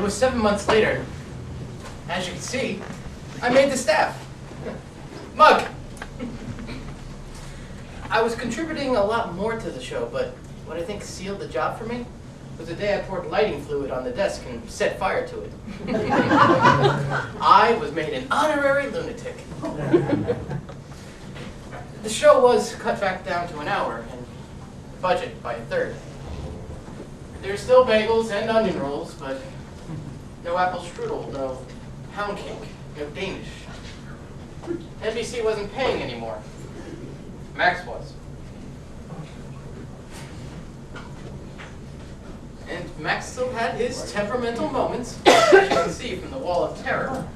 was 7 months later. As you can see, I made the staff. Mug! I was contributing a lot more to the show, but what I think sealed the job for me was the day I poured lighting fluid on the desk and set fire to it. I was made an honorary lunatic. The show was cut back down to an hour, and the budget by a third. There's still bagels and onion rolls, but no apple strudel, no pound cake, no Danish. NBC wasn't paying anymore. Max was. And Max still had his temperamental moments, as you can see from the wall of terror.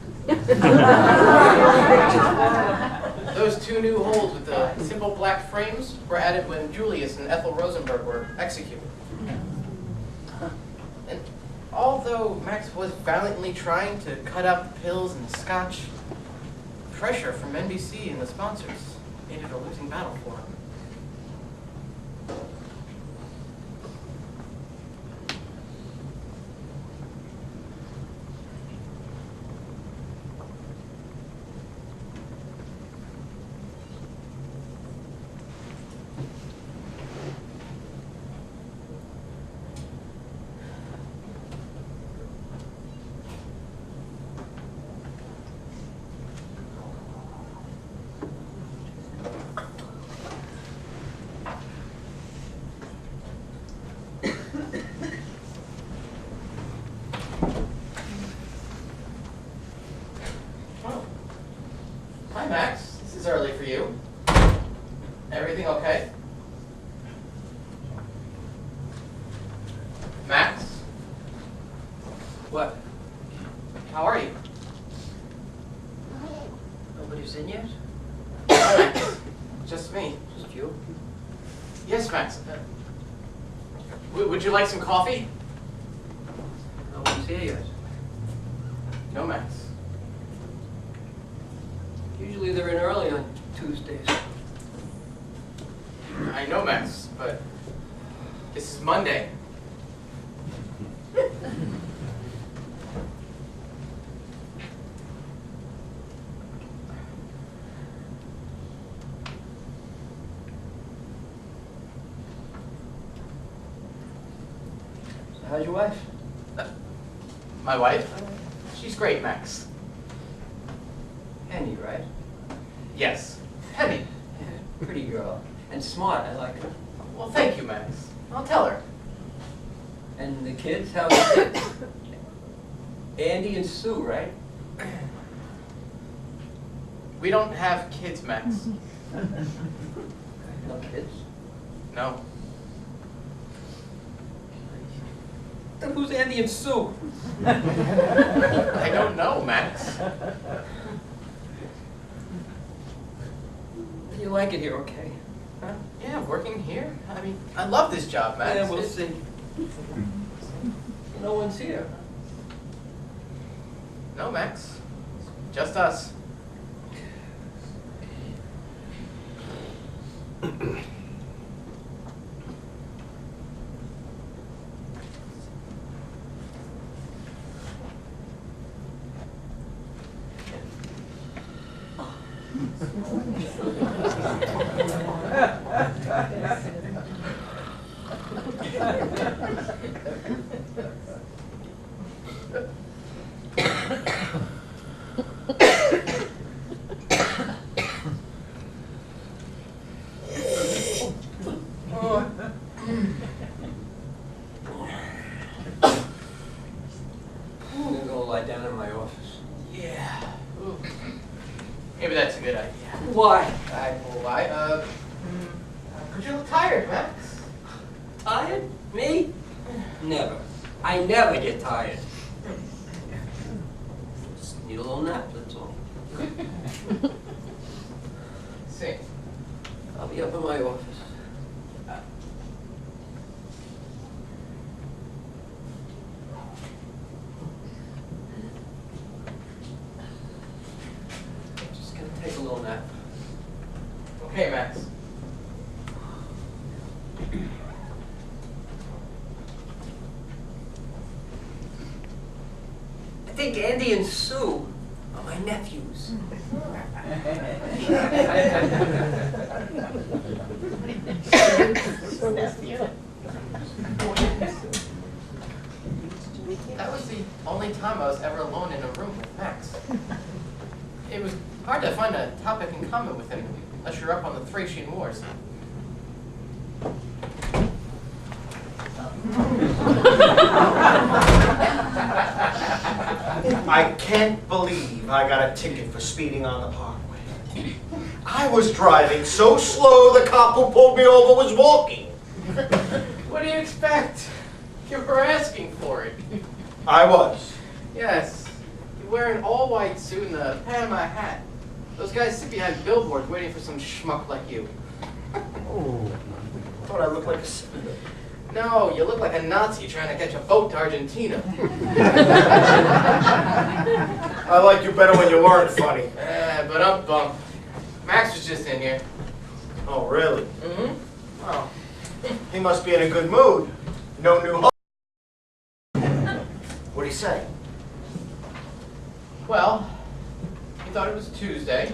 Those two new holes with the simple black frames were added when Julius and Ethel Rosenberg were executed. And although Max was valiantly trying to cut out the pills and the scotch, pressure from NBC and the sponsors made it a losing battle for him. Hi, Max. This is early for you. Everything okay? Max? What? How are you? Nobody's in yet? Just me. Just you? Yes, Max. Would you like some coffee? No one's here yet. No, Max. Usually they're in early on Tuesdays. I know, Max, but this is Monday. So how's your wife? My wife? She's great, Max. Penny, right? Yes, Penny. Yeah, pretty girl. And smart, I like her. Well, thank you, Max. I'll tell her. And the kids, how's the kids? Andy and Sue, right? We don't have kids, Max. No kids? No. Then who's Andy and Sue? I don't know, Max. You like it here, okay? Huh? Yeah, working here. I mean, I love this job, Max. Yeah, we'll It's- see. No one's here. No, Max. Just us. I'm gonna go lie down in my office. Yeah. Ooh. Maybe that's a good idea. Why? Why? Could you look tired, Max? Tired? Me? Never. I never get tired. Just need a little nap, that's all. See. I'll be up in my office. Just gonna take a little nap. Okay, Max. think Andy and Sue are my nephews. That was the only time I was ever alone in a room with Max. It was hard to find a topic in common with him, unless you're up on the Thracian Wars. I can't believe I got a ticket for speeding on the parkway. I was driving so slow the cop who pulled me over was walking. What do you expect? You were asking for it. I was. Yes. You wear an all-white suit and a Panama hat. Those guys sit behind billboards waiting for some schmuck like you. Oh, I thought I looked like a senator. No, you look like a Nazi trying to catch a boat to Argentina. I liked you better when you weren't funny. But I'm bummed. Max was just in here. Oh, really? Mm-hmm. Oh. He must be in a good mood. No new hope. What'd he say? Well, he thought it was Tuesday.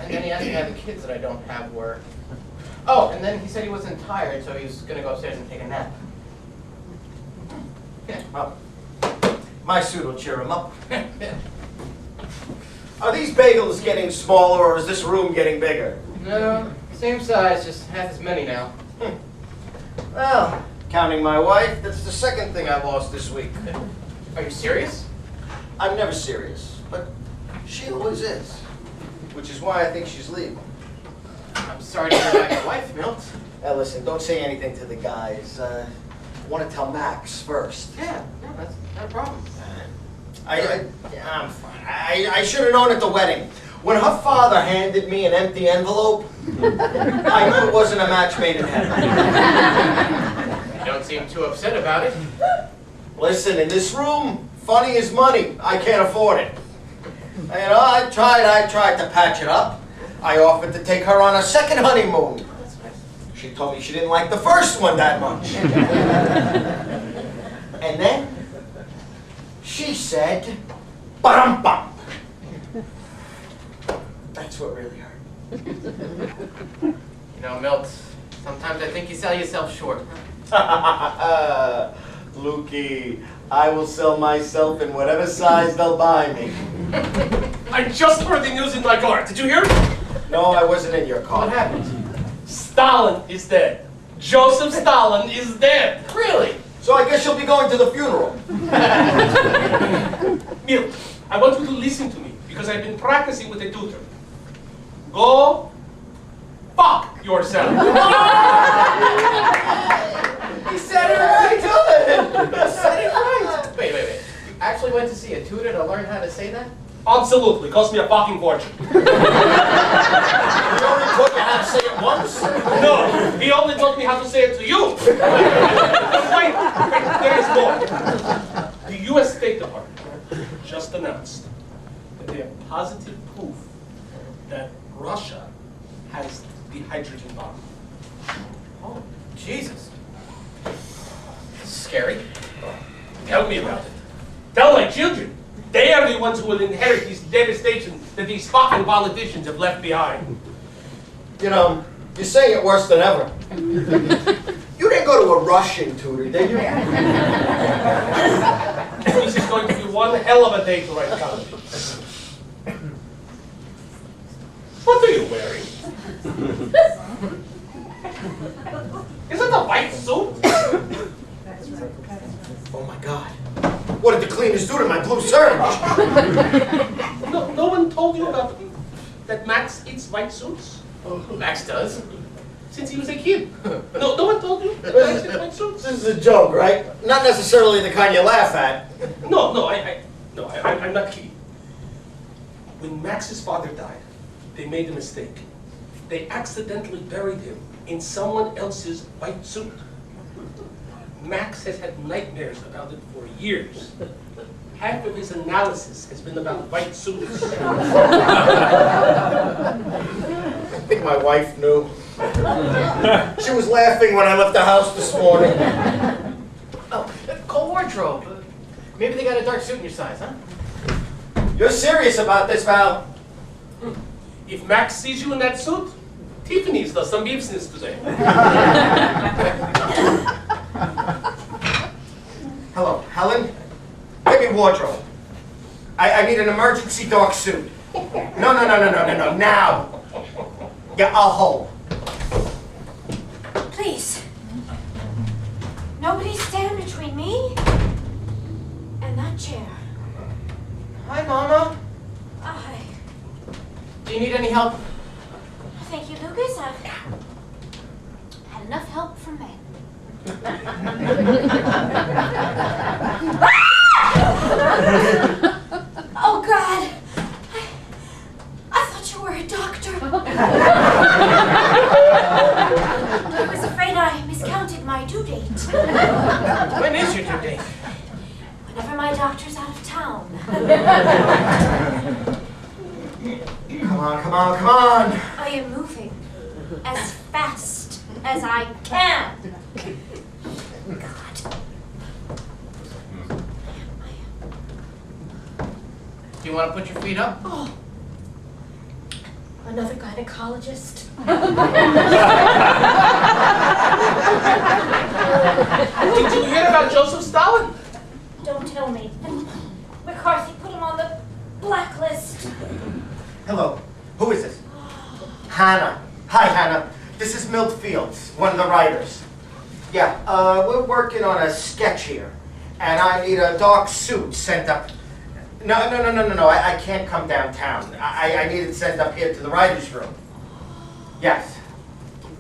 And then he asked me how the kids that I don't have were. Oh, and then he said he wasn't tired, so he was going to go upstairs and take a nap. Yeah. Well, my suit will cheer him up. Are these bagels getting smaller, or is this room getting bigger? No, same size, just half as many now. Well, counting my wife, that's the second thing I lost this week. Are you serious? I'm never serious, but she always is. Which is why I think she's leaving. I'm sorry to hear about your wife, Milt. Now listen, don't say anything to the guys. I want to tell Max first. Yeah, no, that's not a problem. I'm fine. I should have known at the wedding. When her father handed me an empty envelope, I knew it wasn't a match made in heaven. You don't seem too upset about it. Listen, in this room, funny is money. I can't afford it. You know, I tried to patch it up. I offered to take her on a second honeymoon. That's nice. She told me she didn't like the first one that much. And then she said, "Ba-dum-bum." That's what really hurt. You know, Milt, sometimes I think you sell yourself short. Lukey, I will sell myself in whatever size they'll buy me. I just heard the news in my car. Did you hear? No, I wasn't in your car. What happened? Stalin is dead. Joseph Stalin is dead. Really? So I guess you'll be going to the funeral. Milt, I want you to listen to me because I've been practicing with a tutor. Go fuck yourself. He said it right, good. He said it right. Wait. You actually went to see a tutor to learn how to say that? Absolutely. Cost me a fucking fortune. You only taught you how to say it once? No, he only taught me how to say it to you. Wait, there is more. The U.S. State Department just announced that they have positive proof that Russia has the hydrogen bomb. Oh, Jesus. This is scary. Tell me about it. Tell my children. They are the ones who will inherit this devastation that these fucking politicians have left behind. You know, you're saying it worse than ever. You didn't go to a Russian tutor, did you? This is going to be one hell of a day to write comedy. What are you wearing? Is it a white suit? Oh my God. What did the cleaners do to my blue serge? No one told you about that Max eats white suits? Max does. Since he was a kid. No one told you that Max eats white suits? This is a joke, right? Not necessarily the kind you laugh at. No, I'm not kidding. When Max's father died, they made a mistake. They accidentally buried him in someone else's white suit. Max has had nightmares about it for years. Half of his analysis has been about white suits. I think my wife knew. She was laughing when I left the house this morning. Oh, cold wardrobe. Maybe they got a dark suit in your size, huh? You're serious about this, Val? If Max sees you in that suit, Tiffany's does some business today. Hello, Helen? Give me wardrobe. I need an emergency dark suit. No, now! Yeah, I'll hold. Please. Nobody stand between me and that chair. Hi, Mama. Hi. Do you need any help? Thank you, Lucas. I've had enough help from men. Oh, God. I thought you were a doctor. I was afraid I miscounted my due date. When is your due date? Whenever my doctor's out of town. Come on. I am moving as fast as I can. God. Do you want to put your feet up? Oh. Another gynecologist. Did you hear about Joseph Stalin? Don't tell me. McCarthy put him on the blacklist. Hello, who is this? Hannah. Hi, Hannah. This is Milt Fields, one of the writers. Yeah, we're working on a sketch here, and I need a dark suit sent up. No, I can't come downtown. I need it sent up here to the writer's room. Yes.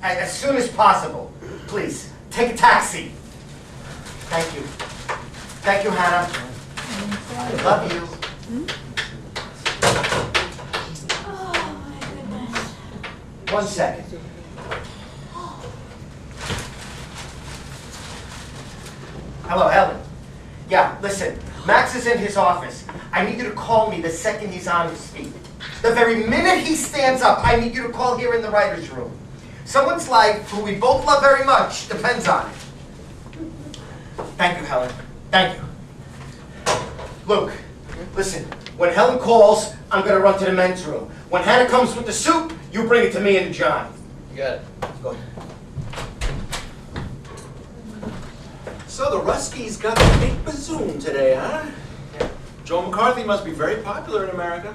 As soon as possible. Please, take a taxi. Thank you. Thank you, Hannah. Love you. Oh, my goodness. 1 second. Hello, Helen. Yeah, listen, Max is in his office. I need you to call me the second he's on his feet. The very minute he stands up, I need you to call here in the writer's room. Someone's life, who we both love very much, depends on it. Thank you, Helen. Thank you. Luke, listen, when Helen calls, I'm going to run to the men's room. When Hannah comes with the suit, you bring it to me and John. You got it. Go ahead. So the Ruskies got the big bazzoon today, huh? Joe McCarthy must be very popular in America.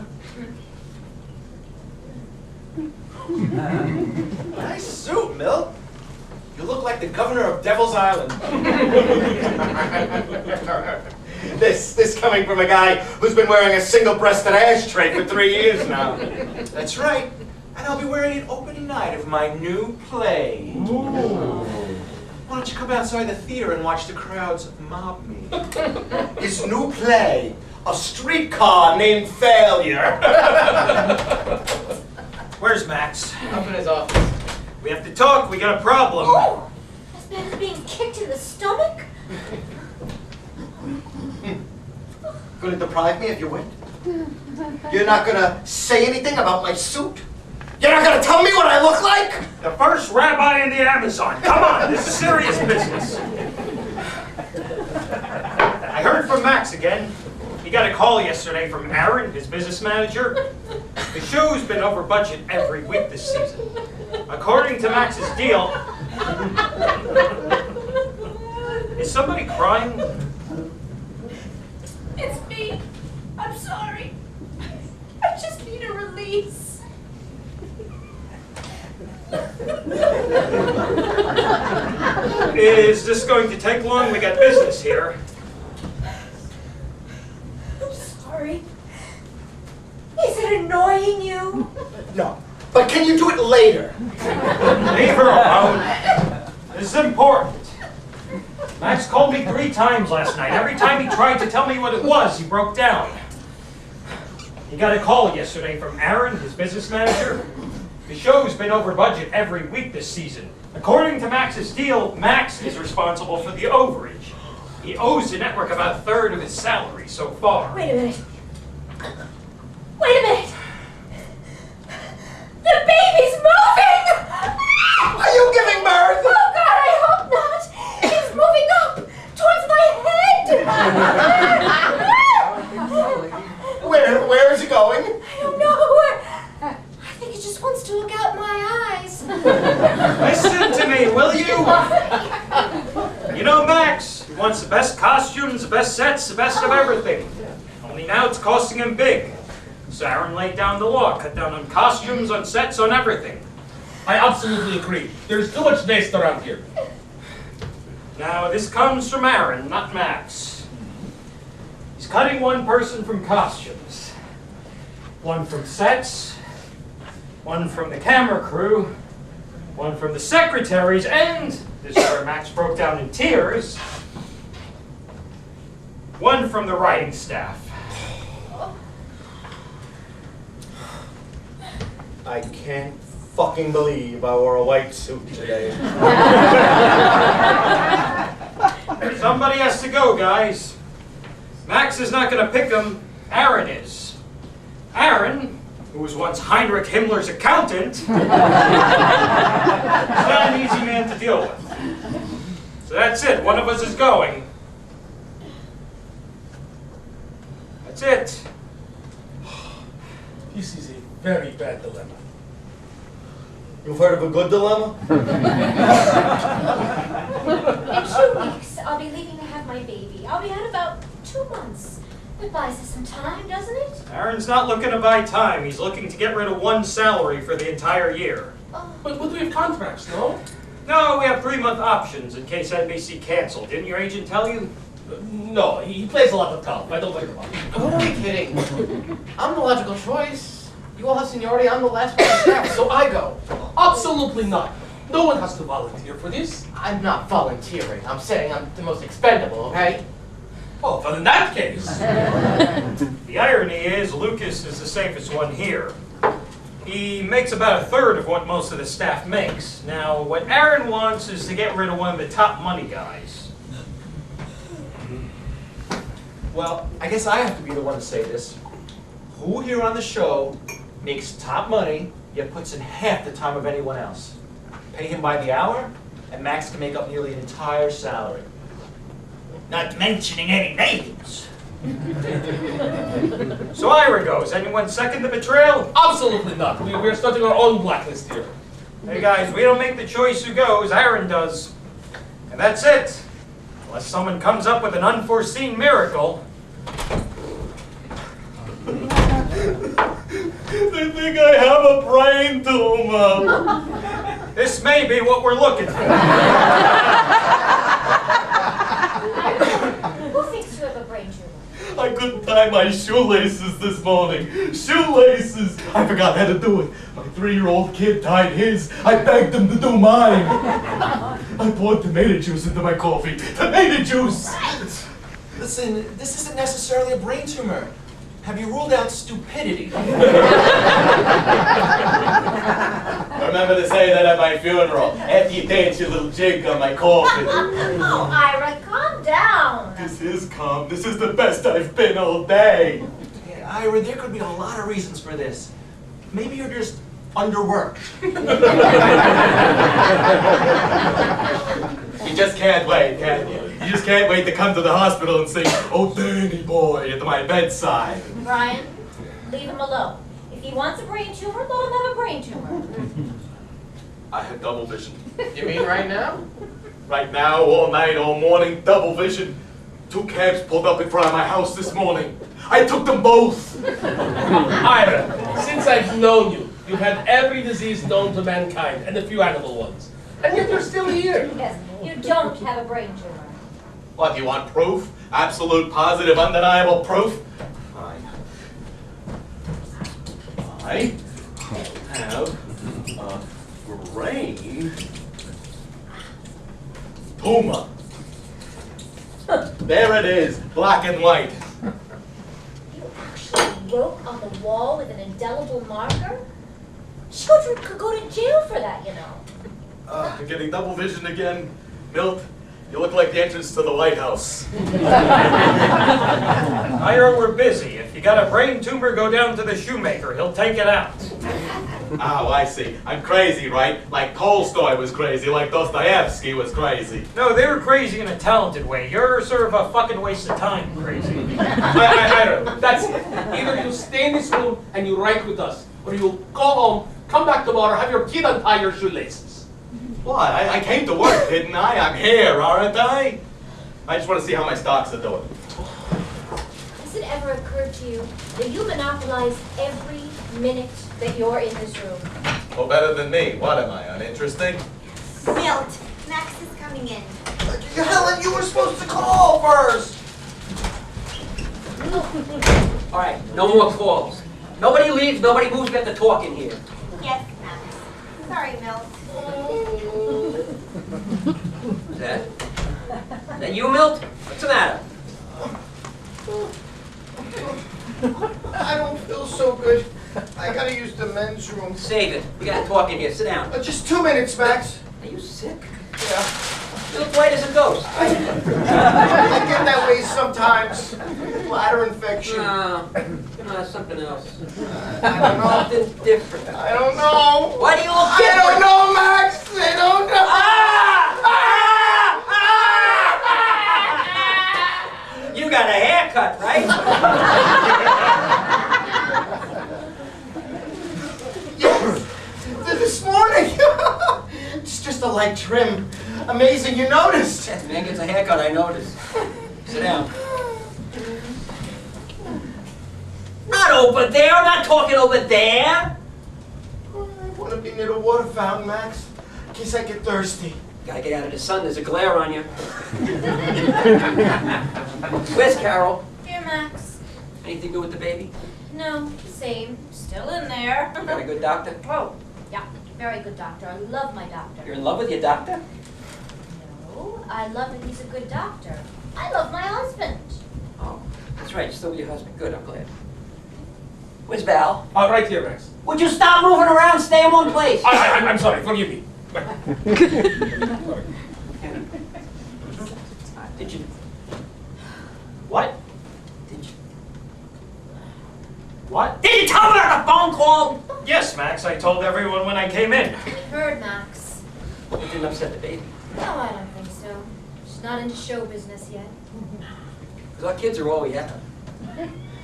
Nice suit, Milt. You look like the governor of Devil's Island. This coming from a guy who's been wearing a single-breasted ashtray for 3 years now. That's right. And I'll be wearing it opening night of my new play. Ooh. Why don't you come outside the theater and watch the crowds mob me? His new play, A Streetcar Named Failure. Where's Max? Up in his office. We have to talk. We got a problem. Oh! This man is being kicked in the stomach? Gonna deprive me of your wit? You're not gonna say anything about my suit? You're not gonna tell me what I look like? The first rabbi in the Amazon. Come on, this is serious business. I heard from Max again. He got a call yesterday from Aaron, his business manager. The show's been over budget every week this season. According to Max's deal... Is somebody crying? It's me. I'm sorry. I just need a release. Is this going to take long? We got business here. I'm sorry. Is it annoying you? No. But can you do it later? Leave her alone. This is important. Max called me 3 times last night. Every time he tried to tell me what it was, he broke down. He got a call yesterday from Aaron, his business manager. The show's been over budget every week this season. According to Max's deal, Max is responsible for the overage. He owes the network about 1/3 of his salary so far. Wait a minute. Wait a minute. The baby's moving! Are you giving birth? Oh, God, I hope not. It's moving up towards my head. wants to look out my eyes. Listen to me, will you? You know Max, he wants the best costumes, the best sets, the best of everything. Only now it's costing him big. So Aaron laid down the law, cut down on costumes, on sets, on everything. I absolutely agree. There's too much waste around here. Now this comes from Aaron, not Max. He's cutting one person from costumes, one from sets, one from the camera crew, one from the secretaries, and, this is where Max broke down in tears, one from the writing staff. I can't fucking believe I wore a white suit today. Somebody has to go, guys. Max is not going to pick him. Aaron is. Aaron, who was once Heinrich Himmler's accountant, is not an easy man to deal with. So that's it. One of us is going. That's it. This is a very bad dilemma. You've heard of a good dilemma? In 2 weeks, I'll be leaving to have my baby. I'll be out about 2 months. That buys us some time, doesn't it? Aaron's not looking to buy time. He's looking to get rid of one salary for the entire year. Oh. But we have contracts, no? No, we have 3-month options in case NBC canceled. Didn't your agent tell you? No, he plays a lot of tough. I don't like him. Who are we kidding? I'm the logical choice. You all have seniority, I'm the last one on staff, so I go. Absolutely not. No one has to volunteer for this. I'm not volunteering. I'm saying I'm the most expendable, okay? Oh, but in that case. The irony is, Lucas is the safest one here. He makes about 1/3 of what most of the staff makes. Now, what Aaron wants is to get rid of one of the top money guys. Well, I guess I have to be the one to say this. Who here on the show makes top money, yet puts in half the time of anyone else? Pay him by the hour, and Max can make up nearly an entire salary. Not mentioning any names. So Ira goes. Anyone second the betrayal? Absolutely not. We're starting our own blacklist here. Hey guys, we don't make the choice who goes, Aaron does. And that's it. Unless someone comes up with an unforeseen miracle. They think I have a brain tumor. This may be what we're looking for. Who thinks you have a brain tumor? I couldn't tie my shoelaces this morning. Shoelaces! I forgot how to do it. My 3-year-old kid tied his. I begged him to do mine. I poured tomato juice into my coffee. Tomato juice! Listen, this isn't necessarily a brain tumor. Have you ruled out stupidity? Remember to say that at my funeral, after you dance your little jig on my coffin. Oh, Ira, calm down. This is calm. This is the best I've been all day. Yeah, Ira, there could be a lot of reasons for this. Maybe you're just underworked. You just can't wait, can you? You just can't wait to come to the hospital and sing, "Oh, Danny boy," at my bedside. Brian, leave him alone. If he wants a brain tumor, let him have a brain tumor. I have double vision. You mean right now? Right now, all night, all morning, double vision. 2 cabs pulled up in front of my house this morning. I took them both. Ira, since I've known you, you've had every disease known to mankind and a few animal ones. And yet you're still here. Yes, you don't have a brain tumor. What, do you want proof? Absolute, positive, undeniable proof? Fine. I have a brain tumor. There it is, black and white. You actually wrote on the wall with an indelible marker? Children could go to jail for that, you know. You're getting double vision again. Milt, you look like the entrance to the White House. Ira, we're busy. If you got a brain tumor, go down to the shoemaker. He'll take it out. Oh, I see. I'm crazy, right? Like Tolstoy was crazy, like Dostoevsky was crazy. No, they were crazy in a talented way. You're sort of a fucking waste of time crazy. Ira, that's it. Either you stay in this room and you write with us, or you'll go home, Come back tomorrow, have your kid untie your shoelaces. What? I came to work, didn't I? I'm here, aren't I? I just want to see how my stocks are doing. Has it ever occurred to you that you monopolize every minute that you're in this room? Well, better than me. What am I, uninteresting? Milt, Max is coming in. Helen, you were supposed to call first. All right, no more calls. Nobody leaves, nobody moves, we have to talk in here. Yes, Max. Sorry, Milt. Is that you, Milt? What's the matter? I don't feel so good. I gotta use the men's room. Save it. We gotta talk in here. Sit down. Just 2 minutes, Max. Are you sick? Yeah. You look white as a ghost. I get that way sometimes. Bladder infection. No, something else. I don't know. Something different. I don't know. Why do you look I different? don't know, Max. I don't know. You got a haircut, right? Yes. This morning. It's just a light trim. Amazing, you noticed. Man gets a haircut, I noticed. Sit down. Not over there. I'm not talking over there. I want to be near the water fountain, Max. In case I get thirsty. Gotta get out of the sun. There's a glare on you. Where's Carol? Here, Max. Anything new with the baby? No, same. Still in there. Got a good doctor? Oh, yeah. Very good doctor. I love my doctor. You're in love with your doctor? No, I love that he's a good doctor. I love my husband. Oh, that's right. You're still with your husband. Good, I'm glad. Where's Val? Right here, Max. Would you stop moving around? Stay in one place. I'm sorry, forgive me. Did you? What? Did you? What? Did you tell me on a phone call? Yes, Max, I told everyone when I came in. We heard, Max. It didn't upset the baby. No, I don't think so. She's not into show business yet. Because our kids are all we have.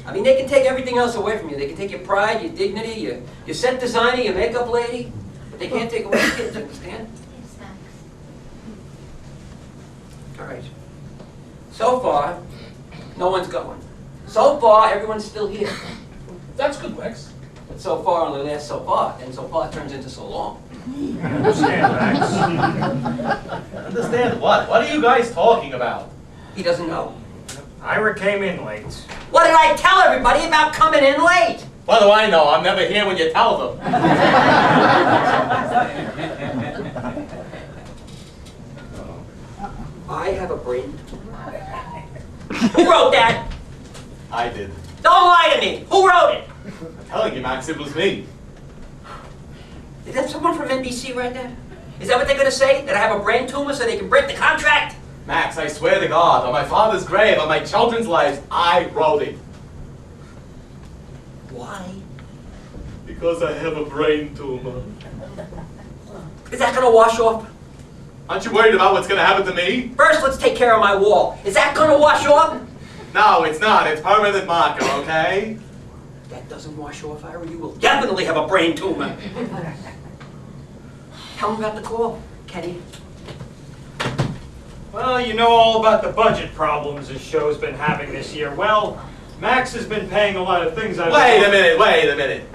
I mean, they can take everything else away from you. They can take your pride, your dignity, your set designer, your makeup lady. But they can't take away your kids, understand? Yes, Max. All right. So far, no one's going. So far, everyone's still here. That's good, Max. But so far only lasts so far, and so far turns into so long. I understand, Max. Understand what? What are you guys talking about? He doesn't know. Ira came in late. What did I tell everybody about coming in late? What do I know? I'm never here when you tell them. I have a brain. Who wrote that? I did. Don't lie to me. Who wrote it? I'm telling you, Max, it was me. Is that someone from NBC right there? Is that what they're going to say? That I have a brain tumor so they can break the contract? Max, I swear to God, on my father's grave, on my children's lives, I wrote it. Why? Because I have a brain tumor. Is that going to wash off? Aren't you worried about what's going to happen to me? First, let's take care of my wall. Is that going to wash off? No, it's not. It's permanent marker, okay? If that doesn't wash off, Ira, you will definitely have a brain tumor. Tell me about the call, Kenny. Well, you know all about the budget problems this show's been having this year. Well, Max has been paying a lot of things I've... Wait a minute.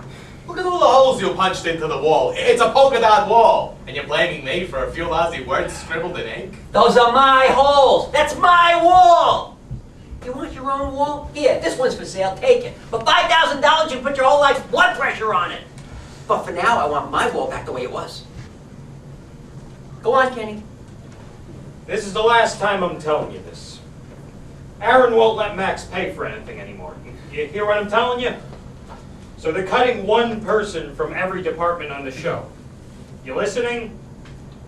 Look at all the holes you punched into the wall. It's a polka dot wall. And you're blaming me for a few lousy words scribbled in ink? Those are my holes. That's my wall. You want your own wall? Here, this one's for sale. Take it. For $5,000, you put your whole life's blood pressure on it. But for now, I want my wall back the way it was. Go on, Kenny. This is the last time I'm telling you this. Aaron won't let Max pay for anything anymore. You hear what I'm telling you? So they're cutting one person from every department on the show. You listening?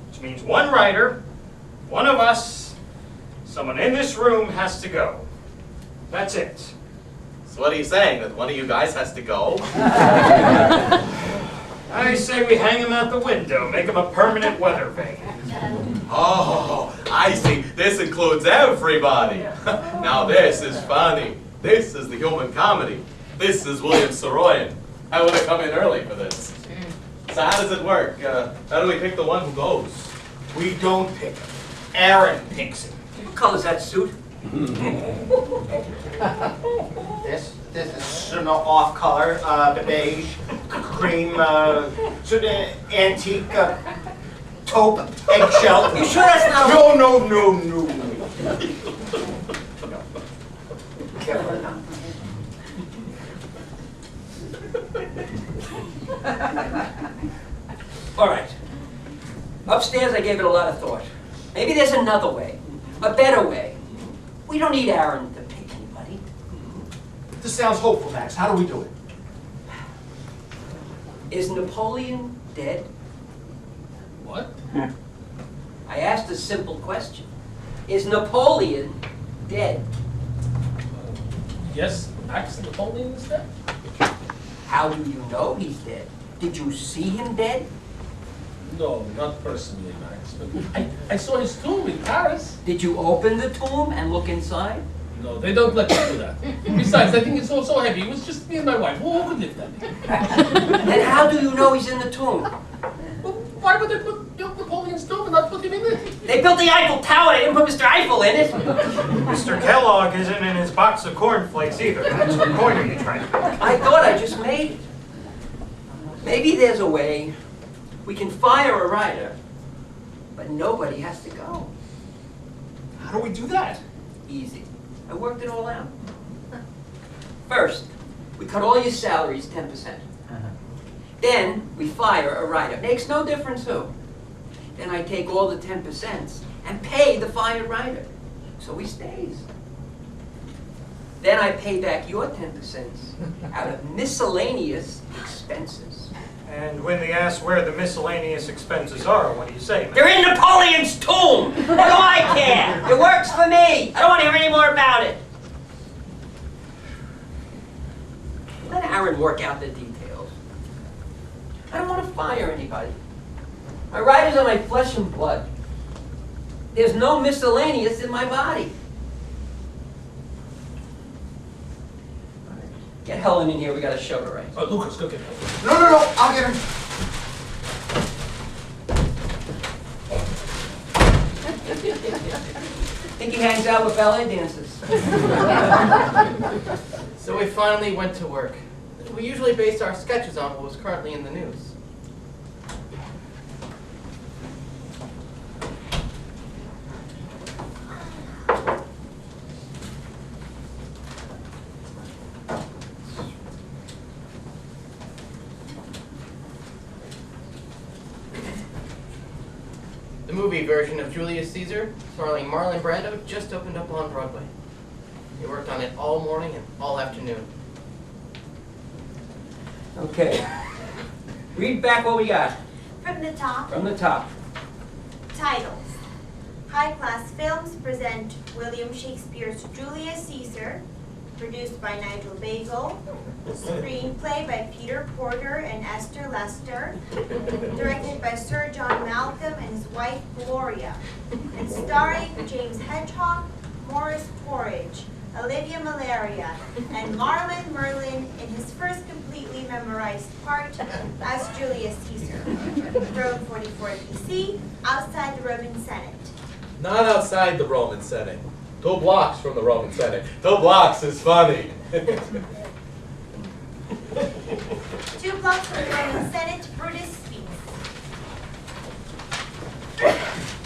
Which means one writer, one of us, someone in this room has to go. That's it. So what are you saying? That one of you guys has to go? I say we hang him out the window, make him a permanent weather vane. Oh, I see. This includes everybody. Now this is funny. This is the human comedy. This is William Saroyan. I would have come in early for this. So how does it work? How do we pick the one who goes? We don't pick him. Aaron picks him. What color's that suit? This is an off color, beige, cream, sort of antique, taupe, eggshell. You sure that's not a... No. Careful now. All right. Upstairs, I gave it a lot of thought. Maybe there's another way, a better way. We don't need Aaron to pick anybody. This sounds hopeful, Max. How do we do it? Is Napoleon dead? What? I asked a simple question. Is Napoleon dead? Yes, Max Napoleon is dead. How do you know he's dead? Did you see him dead? No, not personally, Max. But I saw his tomb in Paris. Did you open the tomb and look inside? No, they don't let you do that. Besides, I think it's so heavy. It was just me and my wife. Who could lift that? Then how do you know he's in the tomb? Well, why would they build Napoleon's tomb and not put him in it? They built the Eiffel Tower, they didn't put Mr. Eiffel in it. Mr. Kellogg isn't in his box of cornflakes either. That's what corner you trying to make. I thought I just made it. Maybe there's a way we can fire a rider, but nobody has to go. How do we do that? Easy. I worked it all out. First, we cut all your salaries 10%. Then we fire a rider. Makes no difference who. Then I take all the 10% and pay the fired rider. So he stays. Then I pay back your 10% out of miscellaneous expenses. And when they ask where the miscellaneous expenses are, what do you say, man? They're in Napoleon's tomb! What do I care? It works for me! I don't want to hear any more about it! Let Aaron work out the details. I don't want to fire anybody. My riders are my flesh and blood. There's no miscellaneous in my body. Get Helen in here, we got a show to write. Lucas, go get him. No, I'll get him. Think he hangs out with ballet dancers. So we finally went to work. We usually base our sketches on what was currently in the news. The movie version of Julius Caesar, starring Marlon Brando, just opened up on Broadway. We worked on it all morning and all afternoon. Okay. Read back what we got From the top, from the top. titles. High-class films present William Shakespeare's Julius Caesar, produced by Nigel Bagel. Screenplay by Peter Porter and Esther Lester. Directed by Sir John Malcolm and his wife Gloria. And starring James Hedgehog, Morris Porridge, Olivia Malaria, and Marlon Merlin in his first completely memorized part as Julius Caesar. Rome 44 BC, outside the Roman Senate. Not outside the Roman Senate. 2 blocks from the Roman Senate. 2 blocks is funny. 2 blocks from the Roman Senate, Brutus speaks.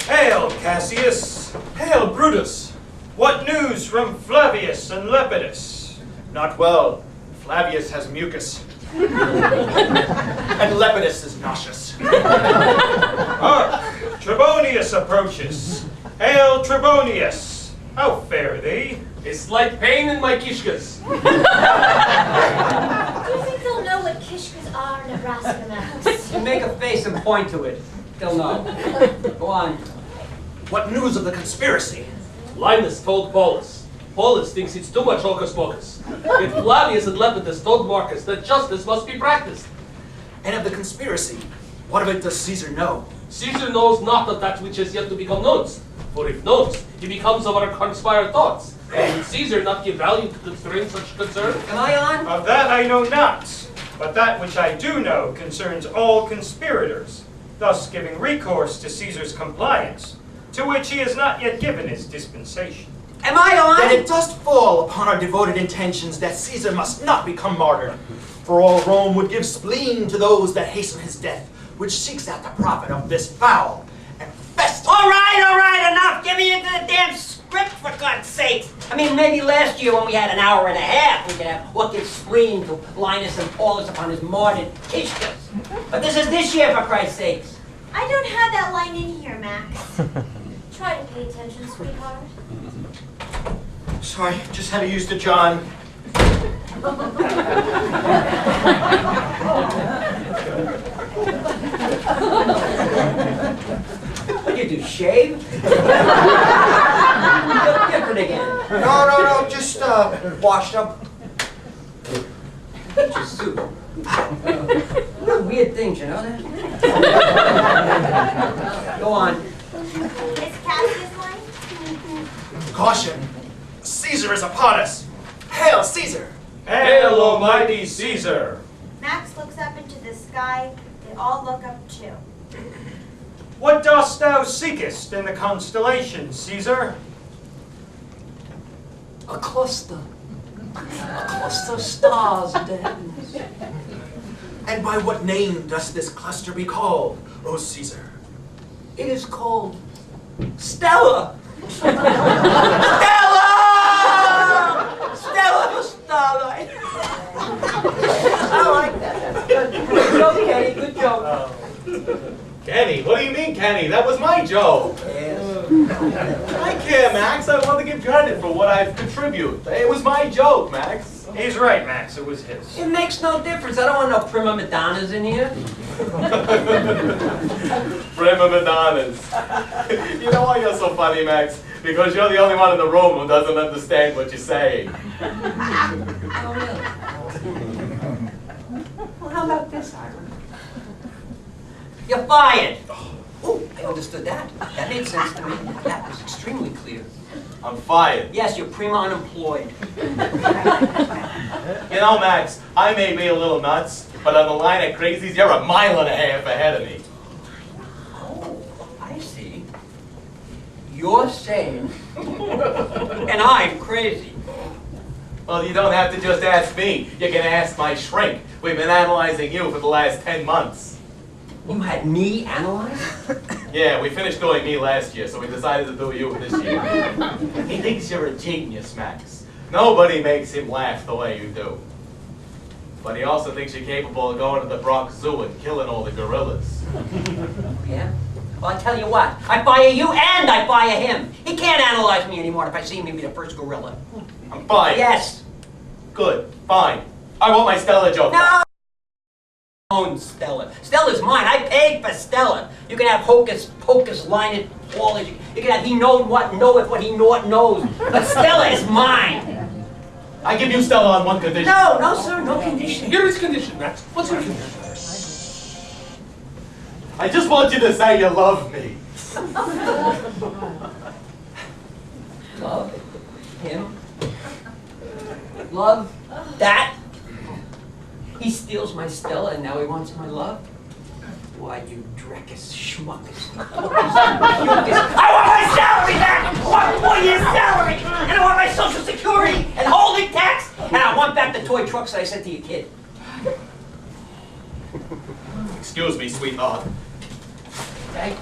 Hail, Cassius! Hail, Brutus! What news from Flavius and Lepidus? Not well. Flavius has mucus. And Lepidus is nauseous. Hark! Trebonius approaches. Hail, Trebonius! How fare thee? A slight pain in my kishkas. Do you think they'll know what kishkas are, Nebraska Max? You make a face and point to it. They'll know. Go on. What news of the conspiracy? Linus told Paulus. Paulus thinks it's too much hocus pocus. Yet Flavius and Lepidus told Marcus that justice must be practiced. And of the conspiracy, what of it does Caesar know? Caesar knows not of that which has yet to become known. For if known, he becomes of our conspired thoughts. And would Caesar not give value to constrain such concern? Am I on? Of that I know not. But that which I do know concerns all conspirators, thus giving recourse to Caesar's compliance, to which he has not yet given his dispensation. Am I on? Then it does fall upon our devoted intentions that Caesar must not become martyred. For all Rome would give spleen to those that hasten his death, which seeks out the profit of this foul and festive. All right, enough. Get me into the damn script, for God's sake. I mean, maybe last year when we had an hour and a half, we could have what gives spleen to Linus and Paulus upon his martyred Tishkas. But this is this year, for Christ's sakes. I don't have that line in here, Max. Try to pay attention, sweetheart. Sorry, just had to use the John. What you do, shave? You look different again. No, just washed up. Just soup. Weird things, you know that? Go on. Is Cassius line? Caution! Caesar is upon us! Hail Caesar! Hail, almighty Caesar! Max looks up into the sky. They all look up too. What dost thou seekest in the constellation, Caesar? A cluster of stars in the heavens. And by what name does this cluster be called, O Caesar? It is called Stella. Stella for starlight. I like that. That's good. Good joke, Kenny. Good joke. Kenny, what do you mean, Kenny? That was my joke. Yes. I care, Max. I want to give credit for what I've contributed. It was my joke, Max. He's right, Max. It was his. It makes no difference. I don't want no prima madonnas in here. Prima Madonnas. You know why you're so funny, Max? Because you're the only one in the room who doesn't understand what you're saying. Oh, really? Well, how about this, Ira? You're fired. Oh, I understood that. That made sense to me. That was extremely clear. I'm fired. Yes, you're prima unemployed. You know, Max, I may be a little nuts, but on the line of crazies, you're a mile and a half ahead of me. Oh, I see. You're sane, and I'm crazy. Well, you don't have to just ask me. You can ask my shrink. We've been analyzing you for the last 10 months. You had me analyzed? Yeah, we finished doing me last year, so we decided to do you this year. He thinks you're a genius, Max. Nobody makes him laugh the way you do. But he also thinks you're capable of going to the Bronx Zoo and killing all the gorillas. Yeah? Well, I tell you what. I fire you and I fire him. He can't analyze me anymore if I see me be the first gorilla. I'm fired. Yes. Good. Fine. I want my Stella joke. No! Own Stella. Stella's mine. I paid for Stella. You can have hocus pocus, line it, Paul. You can have he knoweth what he not knows. But Stella is mine. I give you Stella on one condition. No, sir, no condition. Here is condition, Max. What's your condition? I just want you to say you love me. Love him. Love that. He steals my Stella and now he wants my love? Why, you dreckus schmuckus. I want my salary back! I want 4 years' salary! And I want my social security and holding tax! And I want back the toy trucks that I sent to your kid. Excuse me, sweetheart. Okay?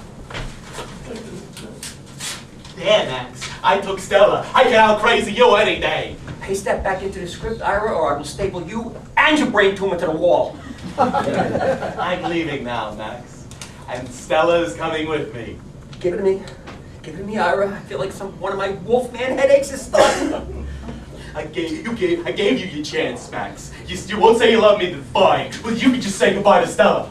Yeah, Max. I took Stella. I can out crazy you any day. Paste that back into the script, Ira, or I will staple you and your brain tumor to the wall. I'm leaving now, Max. And Stella's coming with me. Give it to me. Give it to me, Ira. I feel like one of my Wolfman headaches is starting. I gave you your chance, Max. You won't say you love me, then fine. Well, you can just say goodbye to Stella.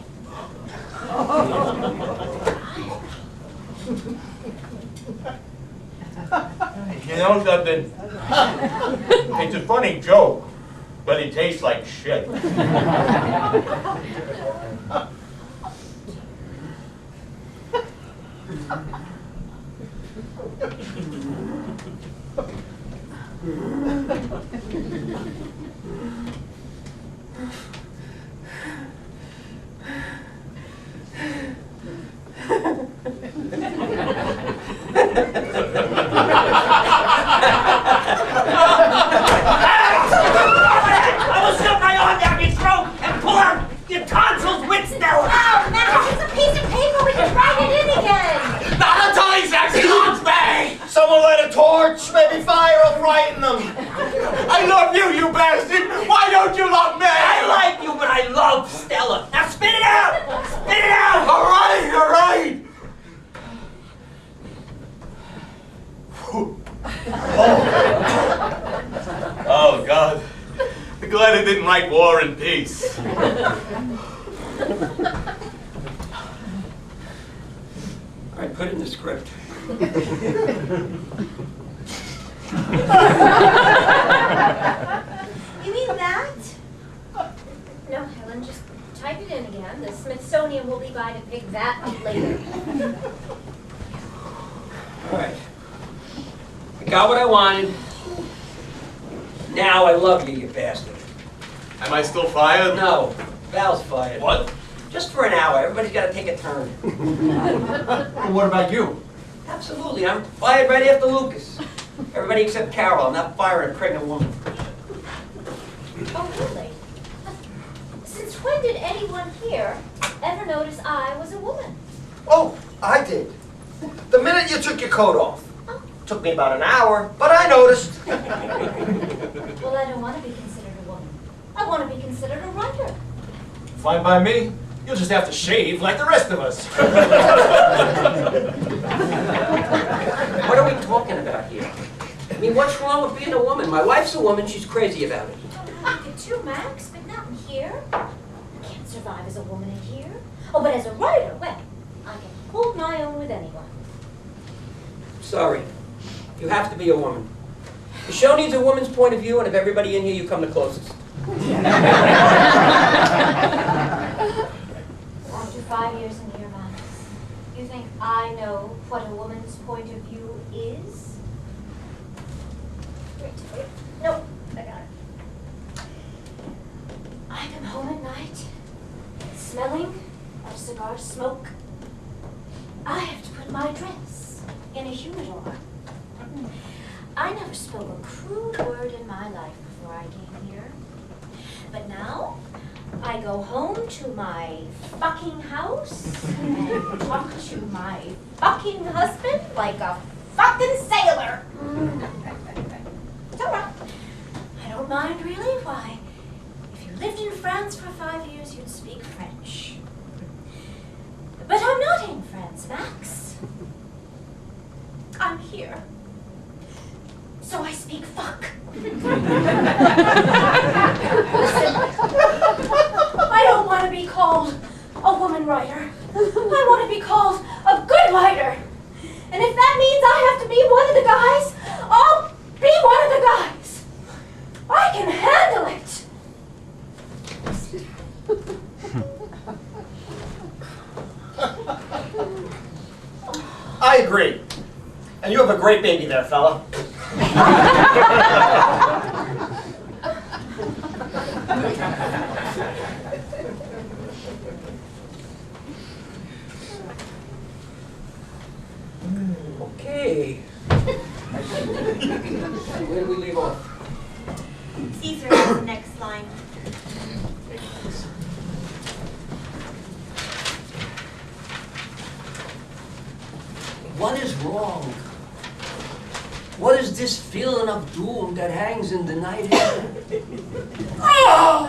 You know something? It's a funny joke, but it tastes like shit. writing them. I love you, you bastard! Why don't you love me? I like you, but I love Stella. Now spit it out! Spit it out! All right, all right. Oh, God. I'm glad I didn't write War and Peace. All right, put it in the script. You mean that? No, Helen, just type it in again. The Smithsonian will be by to pick that up later. All right. I got what I wanted. Now I love you, you bastard. Am I still fired? No, Val's fired. What? Just for an hour. Everybody's got to take a turn. Well, what about you? Absolutely. I'm fired right after Lucas. Everybody except Carol. I'm not firing a pregnant woman. Oh, really? Since when did anyone here ever notice I was a woman? Oh, I did. The minute you took your coat off. Took me about an hour, but I noticed. Well, I don't want to be considered a woman. I want to be considered a writer. Fine by me. You'll just have to shave like the rest of us. What are we talking about here? I mean, what's wrong with being a woman? My wife's a woman. She's crazy about it. I could too, Max, but not in here. I can't survive as a woman in here. Oh, but as a writer, well, I can hold my own with anyone. Sorry. You have to be a woman. The show needs a woman's point of view, and of everybody in here, you come the closest. After 5 years in here, Max, you think I know what a woman's point of view is? Wait. No, I got it. I come home at night, smelling of cigar smoke. I have to put my dress in a humidor. I never spoke a crude word in my life before I came here. But now, I go home to my fucking house and talk to my fucking husband like a fucking sailor. It's all right. I don't mind really. Why, if you lived in France for 5 years, you'd speak French. But I'm not in France, Max. I'm here. So I speak fuck. Listen, I don't want to be called a woman writer. I want to be called a good writer. And if that means I have to be one of the guys, I'll be one of the guys. I can handle it. I agree. And you have a great baby there, fella. Okay. Where do we leave off? Caesar has the next line. What is wrong? What is this feeling of doom that hangs in the night air? Oh!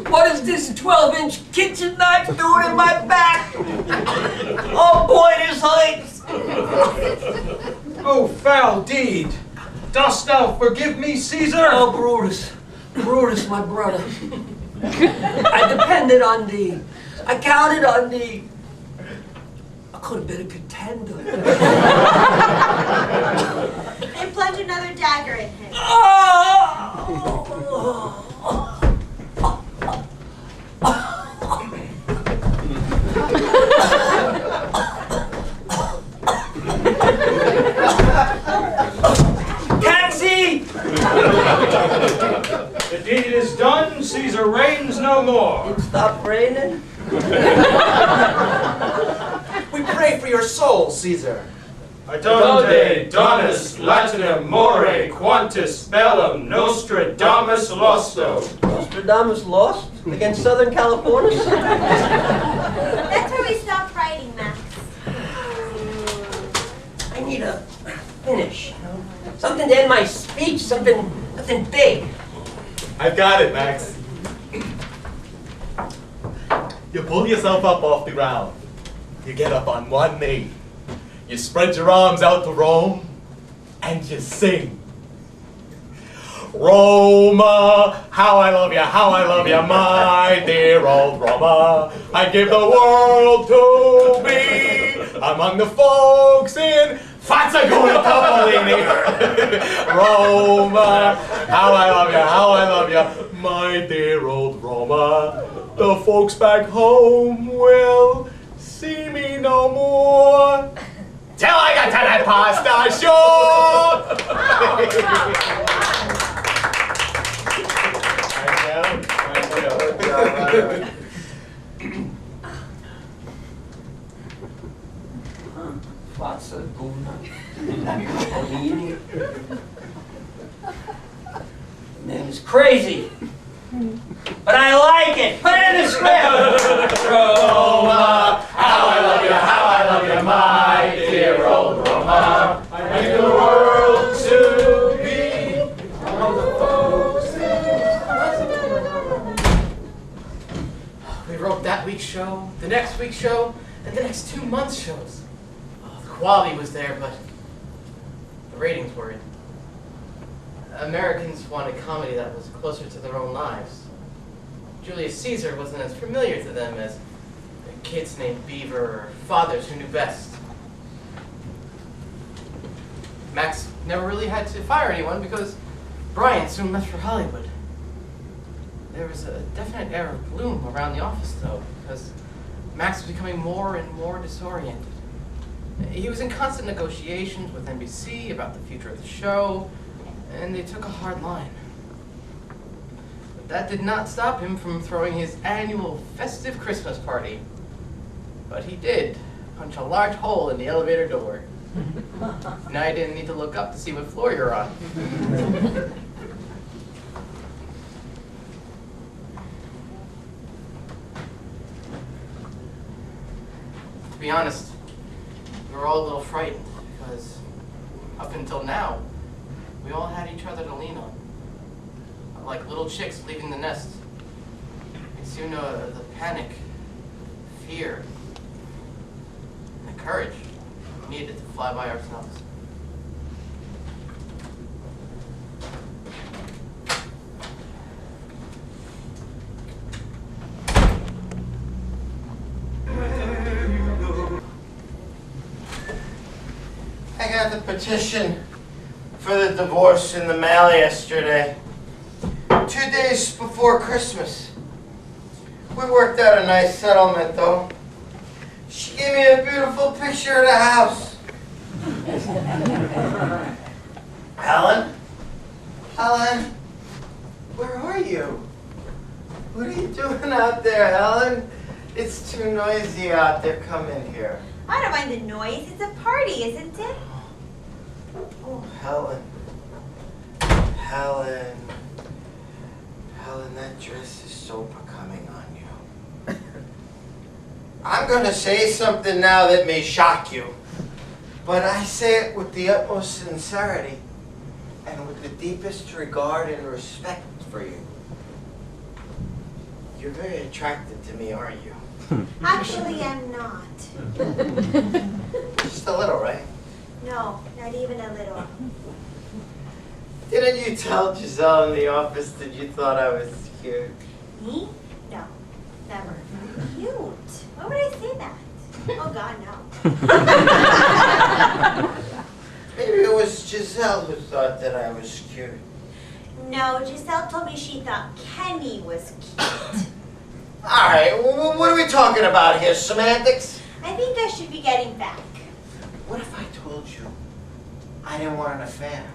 What is this 12-inch kitchen knife doing in my back? Oh boy, this hurts! Oh, foul deed! Dost thou forgive me, Caesar? Oh, Brutus. Brutus, my brother. I depended on thee. I counted on thee. I could have been a contender. And plunge another dagger in him. Taxi! The deed is done, Caesar reigns no more. It stopped raining. We pray for your soul, Caesar. Adonde donus Latinum more quantus bellum Nostradamus losto. Nostradamus lost against Southern California? That's where we stopped writing, Max. I need a finish. Something to end my speech, something big. I've got it, Max. You pull yourself up off the ground. You get up on one knee. You spread your arms out to Rome, and you sing. Roma, how I love you, my dear old Roma. I'd give the world to be among the folks in Fazzaguna Topolini. Roma, how I love you, my dear old Roma. The folks back home will see me no more till I get to that pasta shore. Fazzaguna Topolini. Name's crazy. But I like it! Put it in the script! Roma, how I love you, my dear old Roma. I give the world to be among the folks We wrote that week's show, the next week's show, and the next 2 months' shows. Oh, the quality was there, but the ratings weren't. Americans wanted comedy that was closer to their own lives. Julius Caesar wasn't as familiar to them as kids named Beaver or fathers who knew best. Max never really had to fire anyone because Brian soon left for Hollywood. There was a definite air of gloom around the office, though, because Max was becoming more and more disoriented. He was in constant negotiations with NBC about the future of the show, and they took a hard line. But that did not stop him from throwing his annual festive Christmas party. But he did punch a large hole in the elevator door. Now I didn't need to look up to see what floor you're on. To be honest, we were all a little frightened because up until now, we all had each other to lean on. Like little chicks leaving the nest. We soon know the panic, fear, and the courage needed to fly by ourselves. I got the petition for the divorce in the mail yesterday. 2 days before Christmas. We worked out a nice settlement, though. She gave me a beautiful picture of the house. Helen? Helen? Where are you? What are you doing out there, Helen? It's too noisy out there. Come in here. I don't mind the noise. It's a party, isn't it? Oh, Helen. Helen. Helen, that dress is so becoming on you. I'm going to say something now that may shock you, but I say it with the utmost sincerity and with the deepest regard and respect for you. You're very attracted to me, aren't you? Actually, I'm not. Just a little, right? No, not even a little. Didn't you tell Giselle in the office that you thought I was cute? Me? No, never. Cute. Why would I say that? Oh God, no. Maybe it was Giselle who thought that I was cute. No, Giselle told me she thought Kenny was cute. All right, what are we talking about here? Semantics? I think I should be getting back. What if I told you I didn't want an affair?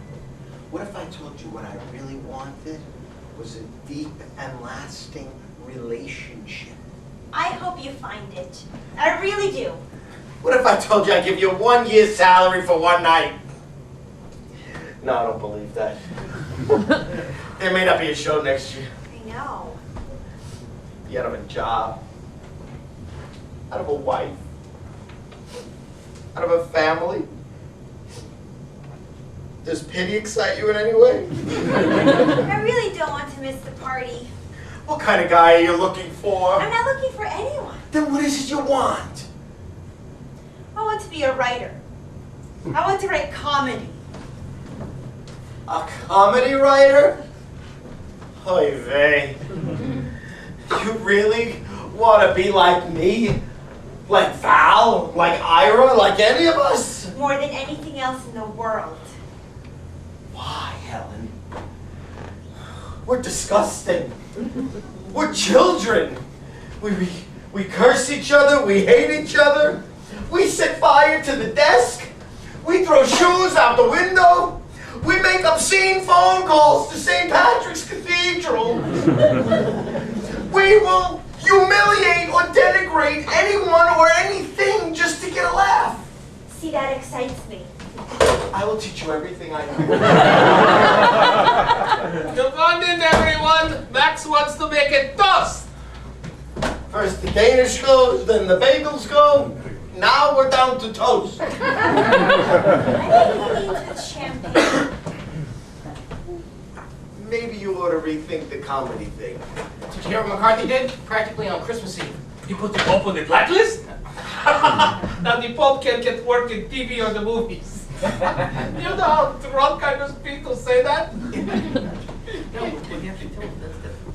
What if I told you what I really wanted was a deep and lasting relationship? I hope you find it. I really do. What if I told you I'd give you 1 year's salary for one night? No, I don't believe that. There may not be a show next year. I know. You out of a job, out of a wife, out of a family. Does pity excite you in any way? I really don't want to miss the party. What kind of guy are you looking for? I'm not looking for anyone. Then what is it you want? I want to be a writer. I want to write comedy. A comedy writer? Oy vey. You really want to be like me? Like Val? Like Ira? Like any of us? More than anything else in the world. Why, Helen? We're disgusting. We're children. We curse each other. We hate each other. We set fire to the desk. We throw shoes out the window. We make obscene phone calls to St. Patrick's Cathedral. We will humiliate or denigrate anyone or anything just to get a laugh. See, that excites me. I will teach you everything I know. Come on in, everyone. Max wants to make a toast. First the Danish goes, then the bagels go. Now we're down to toast. I think he needs with champagne. Maybe you ought to rethink the comedy thing. Did you hear what McCarthy did? Practically on Christmas Eve. He put the Pope on the blacklist? Now the Pope can't get work in TV or the movies. You know how drunk I must be to say that?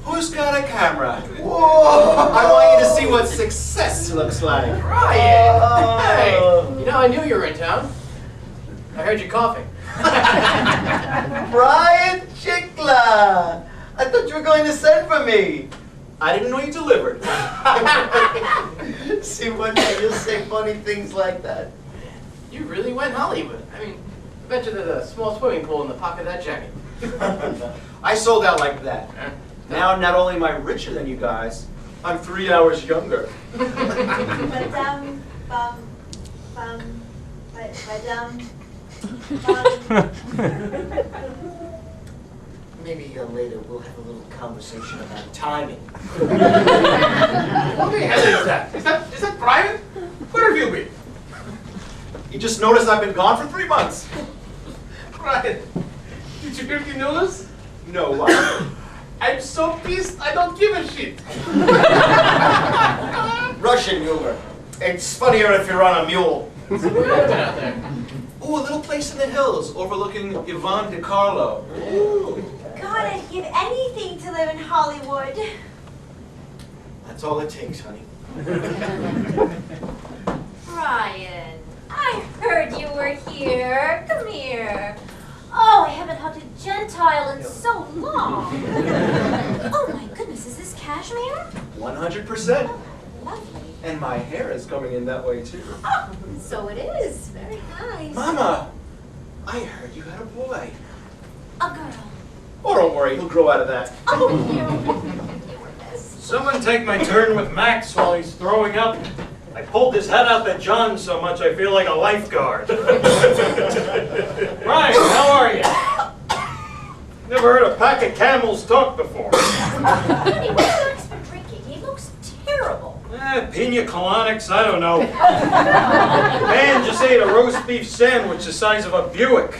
Who's got a camera? Whoa! I want you to see what success looks like. Ryan! Hey! You know, I knew you were in town. I heard you coughing. Brian Chikla! I thought you were going to send for me. I didn't know you delivered. See, one day you'll say funny things like that. You really went Hollywood. I mean, I bet you there's a small swimming pool in the pocket of that jacket. I sold out like that. Now, not only am I richer than you guys, I'm 3 hours younger. Ba-dum, bum, bum, ba-dum, bum. Maybe later we'll have a little conversation about timing. What the hell is that? Is that private? Where have you been? You just noticed I've been gone for 3 months. Brian, did you hear the news? No, why? I'm so pissed I don't give a shit. Russian humor. It's funnier if you're on a mule. What are you doing out there? Ooh, a little place in the hills overlooking Yvonne DiCarlo. God, I'd give anything to live in Hollywood. That's all it takes, honey. Brian, I heard you were here. Come here. Oh, I haven't hugged a Gentile in so long. Oh my goodness, is this cashmere? 100%. Lovely. And my hair is coming in that way too. Oh, so it is. Very nice. Mama, I heard you had a boy. A girl. Oh, don't worry, he'll grow out of that. Oh, you were this. Someone take my turn with Max while he's throwing up. I pulled his head out that John so much I feel like a lifeguard. Ryan, how are you? Never heard a pack of camels talk before. Honey, what's Max been drinking? He looks terrible. Pina colonics, I don't know. Man just ate a roast beef sandwich the size of a Buick.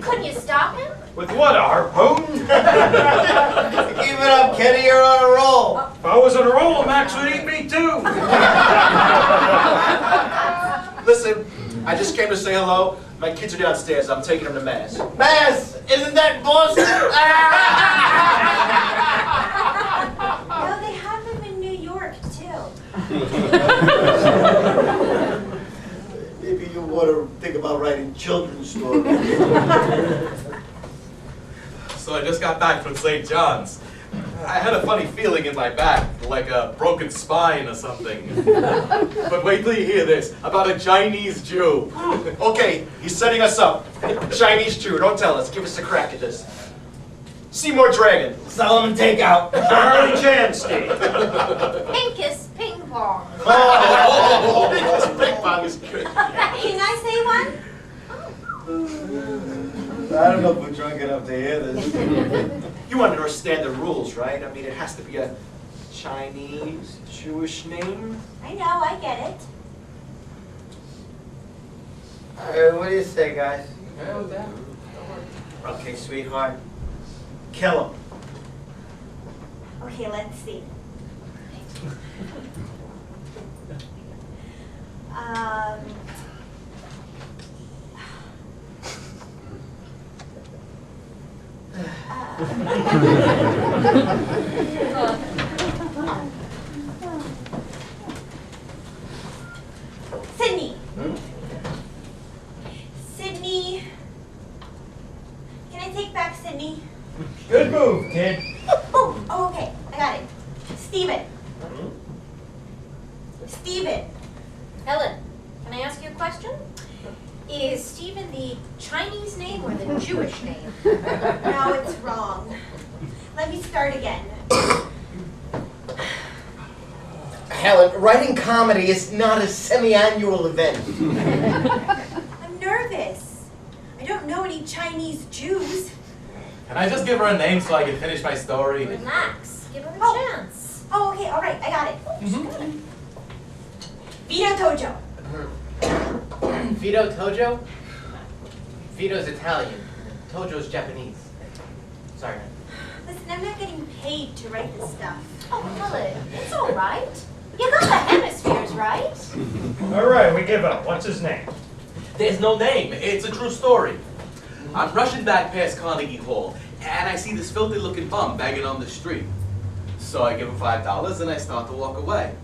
Couldn't you stop him? With what, a harpoon? Keep it up, Kenny, you're on a roll. If I was on a roll, Max would eat me too. Listen, I just came to say hello. My kids are downstairs. I'm taking them to mass. Mass, isn't that Boston? No, they have them in New York, too. Maybe you want to think about writing children's stories. So I just got back from St. John's. I had a funny feeling in my back, like a broken spine or something. But wait till you hear this, about a Chinese Jew. Okay, he's setting us up. Chinese Jew, don't tell us. Give us a crack at this. Seymour Dragon. Solomon takeout. Charlie Chansky. Pincus ping pong. Oh, this ping pong is good. Can I say one? I don't know if we're drunk enough to hear this. You understand the rules, right? I mean, it has to be a Chinese, Jewish name. I know, I get it. What do you say, guys? Yeah, with that. Okay, sweetheart. Kill him. Okay, let's see. Sydney. Sydney. Can I take back Sydney? Good move, kid. Oh, okay. I got it. Steven. Steven. Helen, can I ask you a question? Is Stephen the Chinese name or the Jewish name? No, it's wrong. Let me start again. Helen, writing comedy is not a semi-annual event. I'm nervous. I don't know any Chinese Jews. Can I just give her a name so I can finish my story? Relax. Give her a Oh. chance. Oh, okay, all right, I got it. Vito Tojo. Vito Tojo? Vito's Italian. Tojo's Japanese. Sorry. Listen, I'm not getting paid to write this stuff. Oh, Helen, it's all right. You got the hemispheres right. All right, we give up. What's his name? There's no name. It's a true story. I'm rushing back past Carnegie Hall, and I see this filthy-looking bum begging on the street. So I give him $5, and I start to walk away.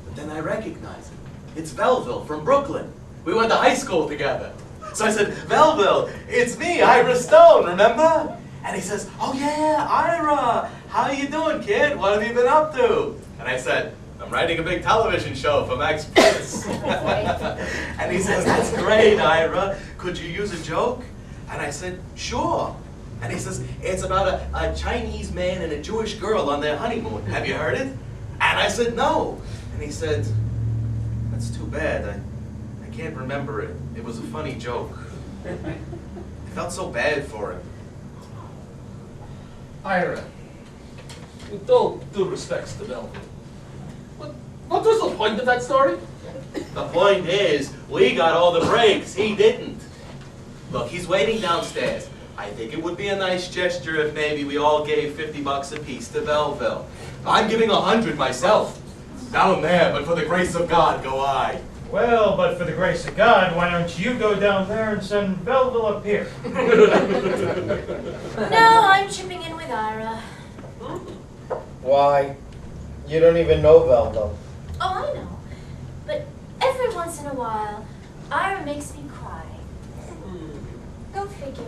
But then I recognize him. It's Belleville from Brooklyn. We went to high school together. So I said, Belleville, it's me, Ira Stone, remember? And he says, oh yeah, Ira, how you doing, kid? What have you been up to? And I said, I'm writing a big television show for Max Prince. And he says, that's great, Ira. Could you use a joke? And I said, sure. And he says, it's about a Chinese man and a Jewish girl on their honeymoon. Have you heard it? And I said, no. And he said, that's too bad. I can't remember it. It was a funny joke. I felt so bad for him. Ira, with all due respects to Melvin, what was the point of that story? The point is, we got all the breaks. He didn't. Look, he's waiting downstairs. I think it would be a nice gesture if maybe we all gave $50 apiece to Belleville. I'm giving 100 myself. Down there, but for the grace of God, go I. Well, but for the grace of God, why don't you go down there and send Belleville up here? No, I'm chipping in with Ira. Why? You don't even know Belleville. Oh, I know. But every once in a while, Ira makes me cry. Go figure.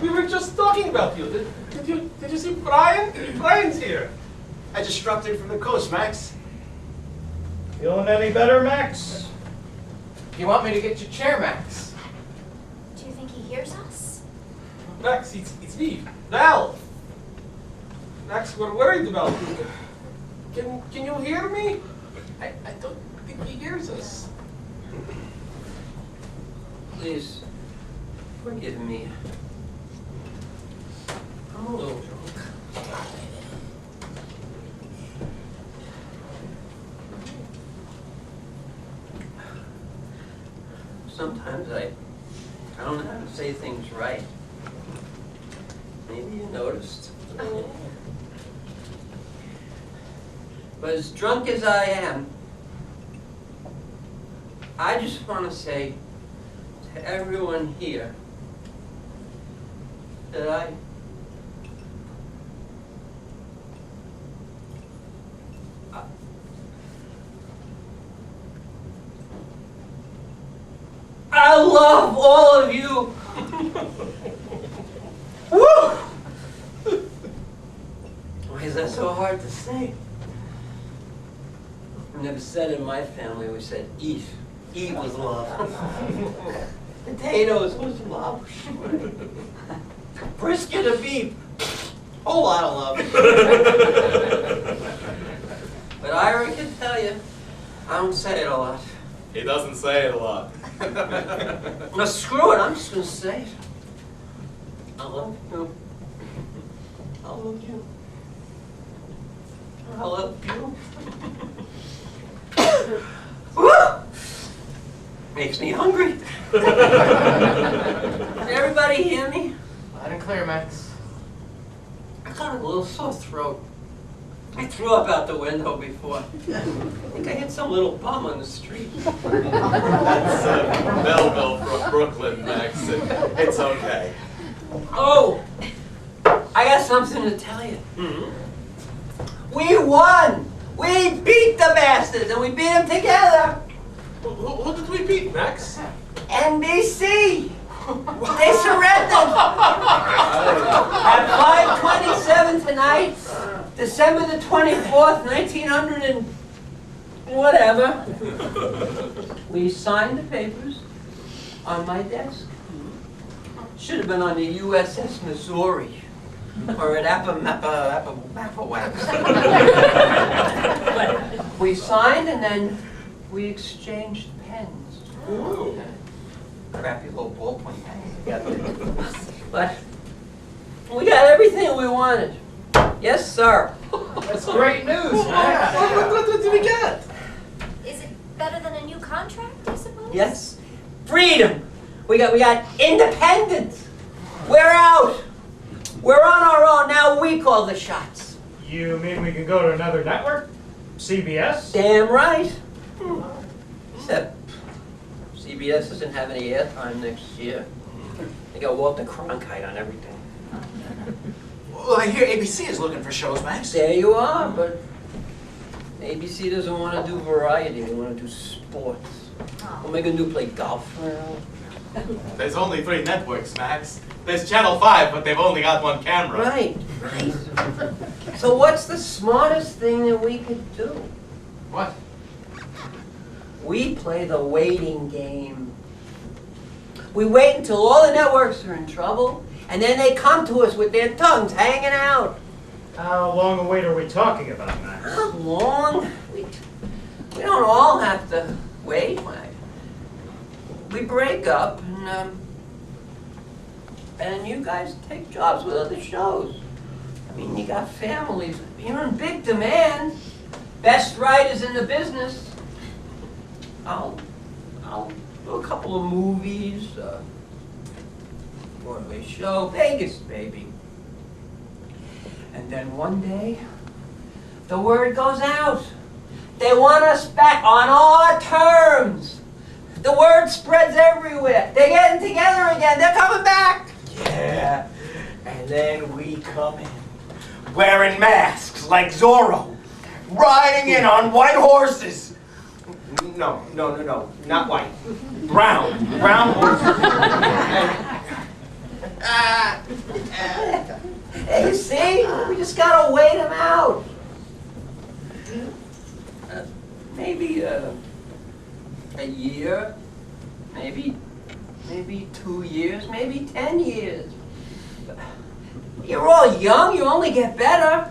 We were just talking about you. Did you see Brian? Brian's here. I just dropped in from the coast, Max. Feeling any better, Max? You want me to get your chair, Max? Do you think he hears us? Max, it's me, Val. Max, we're worried about you. Can you hear me? I don't think he hears us. Please, forgive me. I'm a little drunk. Sometimes I don't know how to say things right. Maybe you noticed. But as drunk as I am, I just want to say to everyone here that I love all of you. Woo! Why is that so hard to say? We never said in my family, we said eat. Eat was love. Potatoes was love. Brisket of beef. Whole lot of love. But Ira can tell you, I don't say it a lot. He doesn't say it a lot. Now screw it, I'm just gonna say it. I love you. I love you. I love you. Woo! Makes me hungry. Did everybody hear me? Loud and clear, Max. I got a little sore throat. I threw up out the window before. I think I hit some little bum on the street. That's Melville from Brooklyn, Max. It's okay. Oh, I got something to tell you. We won! We beat the bastards, and we beat them together! Who did we beat, Max? NBC! They surrendered! At 5:27 tonight, December the 24th, 1900 and whatever, we signed the papers on my desk. Should have been on the USS Missouri. Or at Appomattox. We signed and then we exchanged pens. Ooh. Crappy little ballpoint pens. But we got everything we wanted. Yes, sir. That's great news, Max. What did we get? Is it better than a new contract, I suppose? Yes. Freedom. We got independence. We're out. We're on our own. Now we call the shots. You mean we can go to another network? CBS? Damn right. Except CBS doesn't have any airtime next year. They got Walter Cronkite on everything. Well, I hear ABC is looking for shows, Max. There you are, but ABC doesn't want to do variety. They want to do sports. What am I going to do, play golf? There's only 3 networks, Max. There's Channel 5, but they've only got 1 camera. Right. So what's the smartest thing that we could do? What? We play the waiting game. We wait until all the networks are in trouble, and then they come to us with their tongues hanging out. How long a wait are we talking about, Max? Not long. We don't all have to wait. We break up, and you guys take jobs with other shows. I mean, you got families. You're in big demand. Best writers in the business. I'll do a couple of movies, Broadway show, Vegas, baby. And then one day, the word goes out. They want us back on our terms. The word spreads everywhere. They're getting together again. They're coming back. Yeah, and then we come in, wearing masks like Zorro, riding in on white horses. No, not white. Brown horses. Hey, you see? We just gotta wait them out. Maybe a year, maybe 2 years, maybe 10 years. You're all young, you only get better.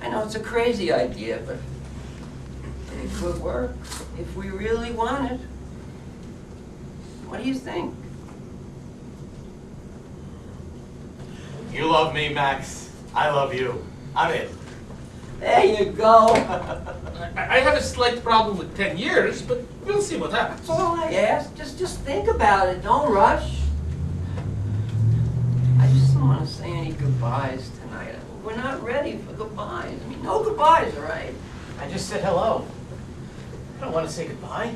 I know it's a crazy idea, but it could work if we really want it. What do you think? You love me, Max. I love you. I'm in. There you go. I have a slight problem with 10 years, but we'll see what happens. That's all I ask. Just think about it. Don't rush. I just don't want to say any goodbyes tonight. We're not ready for goodbyes. I mean, no goodbyes, all right? I just said hello. I don't want to say goodbye.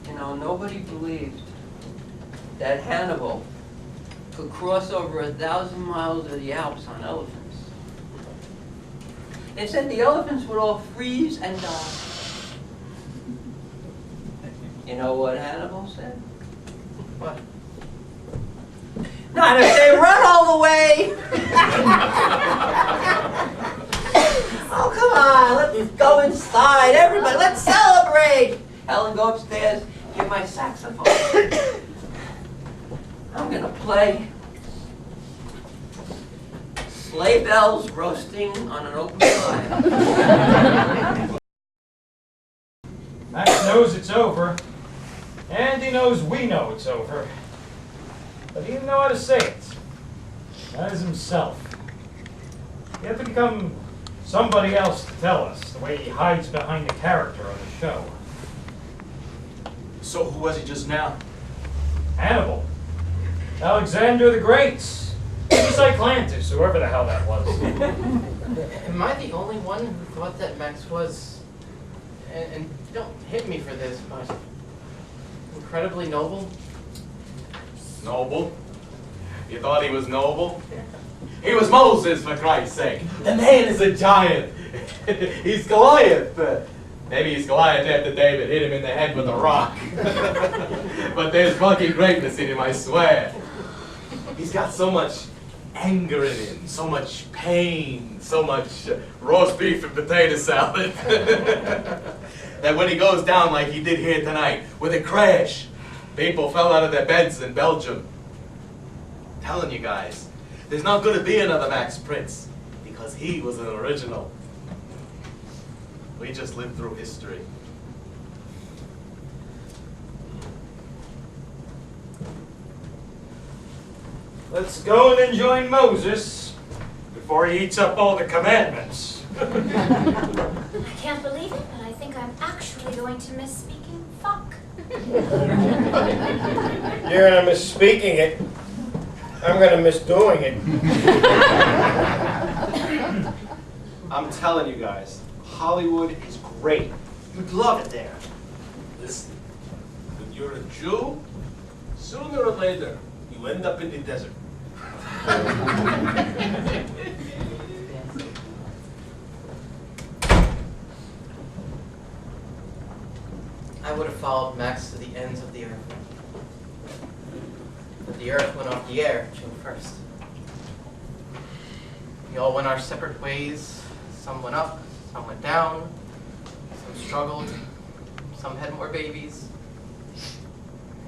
You know, nobody believed that Hannibal could cross over 1,000 miles of the Alps on elephants. They said the elephants would all freeze and die. You know what Hannibal said? What? Not if they run all the way! Oh, come on, let's go inside. Everybody, let's celebrate! Helen, go upstairs, get my saxophone. I'm gonna play sleigh bells roasting on an open fire. Max knows it's over. And he knows we know it's over. But he didn't know how to say it. That is himself. You have to become somebody else to tell us, the way he hides behind the character on the show. So who was he just now? Hannibal. Alexander the Great. Cyclantis, whoever the hell that was. Am I the only one who thought that Max was, and don't hit me for this, but incredibly noble? Noble? You thought he was noble? He was Moses, for Christ's sake. The man is a giant. He's Goliath. Maybe he's Goliath after David hit him in the head with a rock. But there's fucking greatness in him, I swear. He's got so much anger in him, so much pain, so much roast beef and potato salad. That when he goes down like he did here tonight, with a crash, people fell out of their beds in Belgium. I'm telling you guys, there's not going to be another Max Prince, because he was an original. We just lived through history. Let's go and join Moses before he eats up all the commandments. I can't believe it, but I think I'm actually going to miss speaking fuck. You're gonna miss speaking it. I'm gonna miss doing it. I'm telling you guys, Hollywood is great. You'd love it there. Listen, when you're a Jew, sooner or later, you end up in the desert. I would have followed Max to the ends of the earth. But the earth went off the air June 1st. We all went our separate ways. Some went up, some went down, some struggled, some had more babies,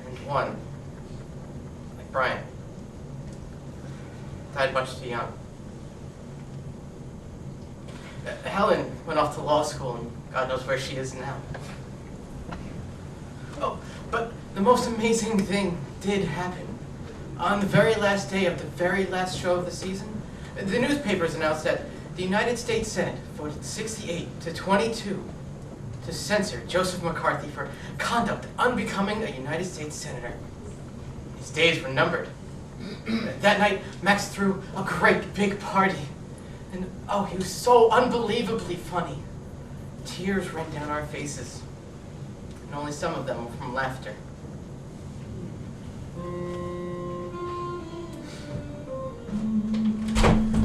and one, like Brian, died much too young. Helen went off to law school, and God knows where she is now. Oh, but the most amazing thing did happen. On the very last day of the very last show of the season, the newspapers announced that the United States Senate voted 68-22 to censor Joseph McCarthy for conduct unbecoming a United States senator. His days were numbered. That night, Max threw a great big party. And oh, he was so unbelievably funny. Tears ran down our faces. And only some of them were from laughter.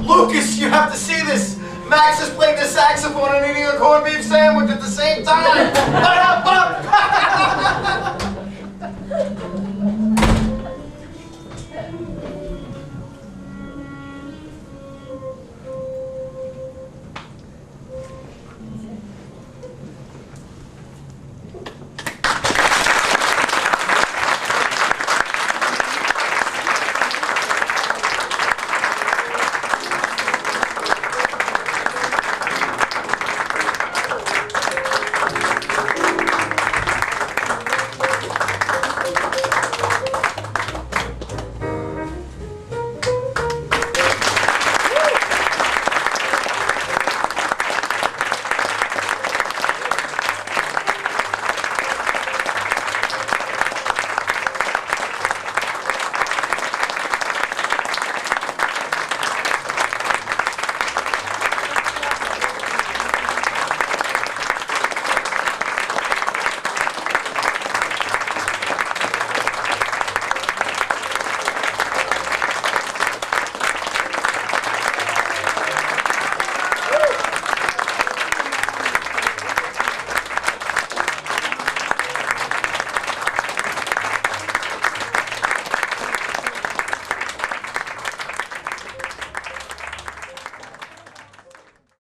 Lucas, you have to see this! Max is playing the saxophone and eating a corned beef sandwich at the same time!